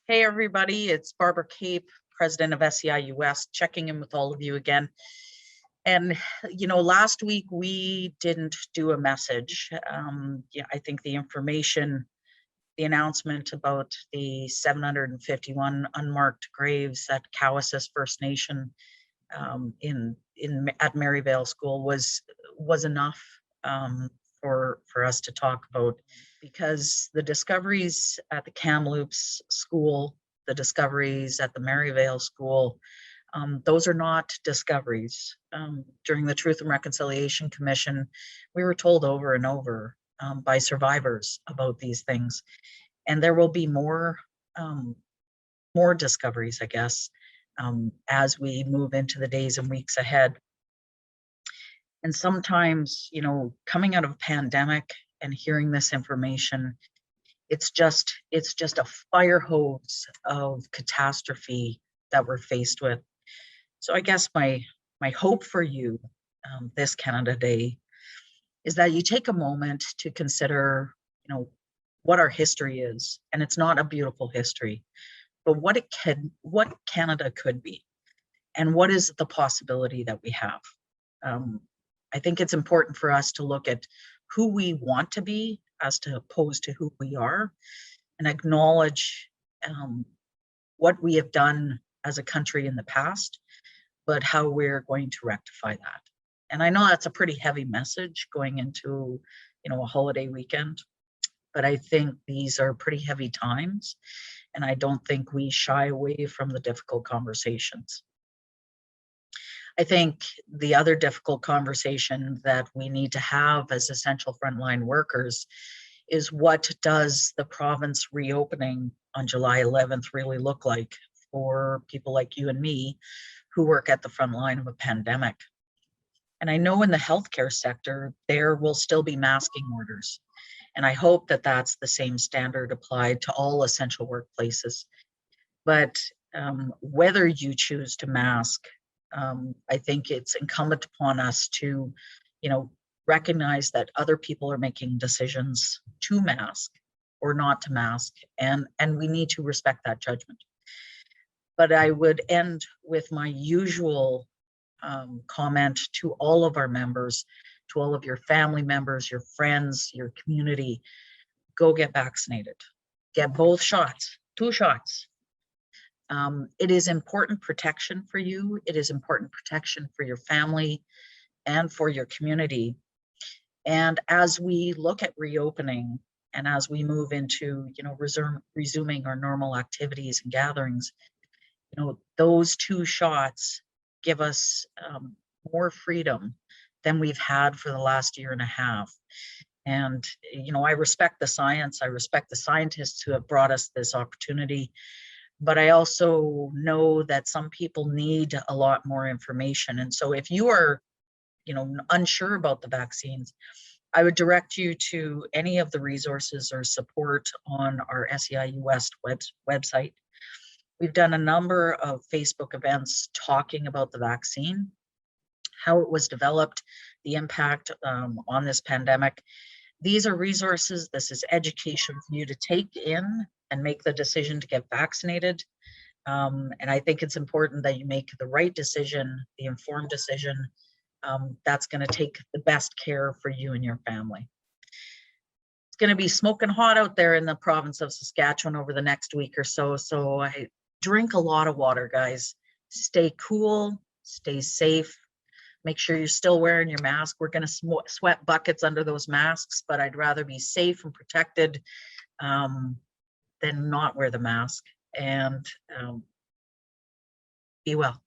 Hey everybody, it's Barbara Cape, president of SEIU-West, checking in with all of you again. And last week we didn't do a message. I think the information, the announcement about the 751 unmarked graves at Cowessess First Nation at Maryvale School was enough for us to talk about, because the discoveries at the Kamloops School, the discoveries at the Maryvale School, those are not discoveries. During the Truth and Reconciliation Commission, we were told over and over by survivors about these things, and there will be more discoveries, I guess, as we move into the days and weeks ahead. And sometimes, coming out of a pandemic and hearing this information, it's just a fire hose of catastrophe that we're faced with. So I guess my hope for you this Canada Day is that you take a moment to consider, what our history is. And it's not a beautiful history, but what Canada could be, and what is the possibility that we have. I think it's important for us to look at who we want to be as to opposed to who we are, and acknowledge what we have done as a country in the past, but how we're going to rectify that. And I know that's a pretty heavy message going into, a holiday weekend, but I think these are pretty heavy times, and I don't think we shy away from the difficult conversations. I think the other difficult conversation that we need to have as essential frontline workers is, what does the province reopening on July 11th really look like for people like you and me who work at the front line of a pandemic? And I know in the healthcare sector, there will still be masking orders. And I hope that that's the same standard applied to all essential workplaces. But whether you choose to mask, I think it's incumbent upon us to, recognize that other people are making decisions to mask or not to mask, and we need to respect that judgment. But I would end with my usual comment to all of our members, to all of your family members, your friends, your community: go get vaccinated. Get both shots, 2 shots. It is important protection for you. It is important protection for your family and for your community. And as we look at reopening, and as we move into, resuming our normal activities and gatherings, those 2 shots give us more freedom than we've had for the last year and a half. And, I respect the science. I respect the scientists who have brought us this opportunity. But I also know that some people need a lot more information. And so if you are, unsure about the vaccines, I would direct you to any of the resources or support on our SEIU-West website. We've done a number of Facebook events talking about the vaccine, how it was developed, the impact on this pandemic. These are resources. This is education for you to take in and make the decision to get vaccinated. And I think it's important that you make the right decision, the informed decision, that's going to take the best care for you and your family. It's going to be smoking hot out there in the province of Saskatchewan over the next week or so. So I drink a lot of water, guys. Stay cool, stay safe. Make sure you're still wearing your mask. We're going to sweat buckets under those masks, but I'd rather be safe and protected than not wear the mask. And be well.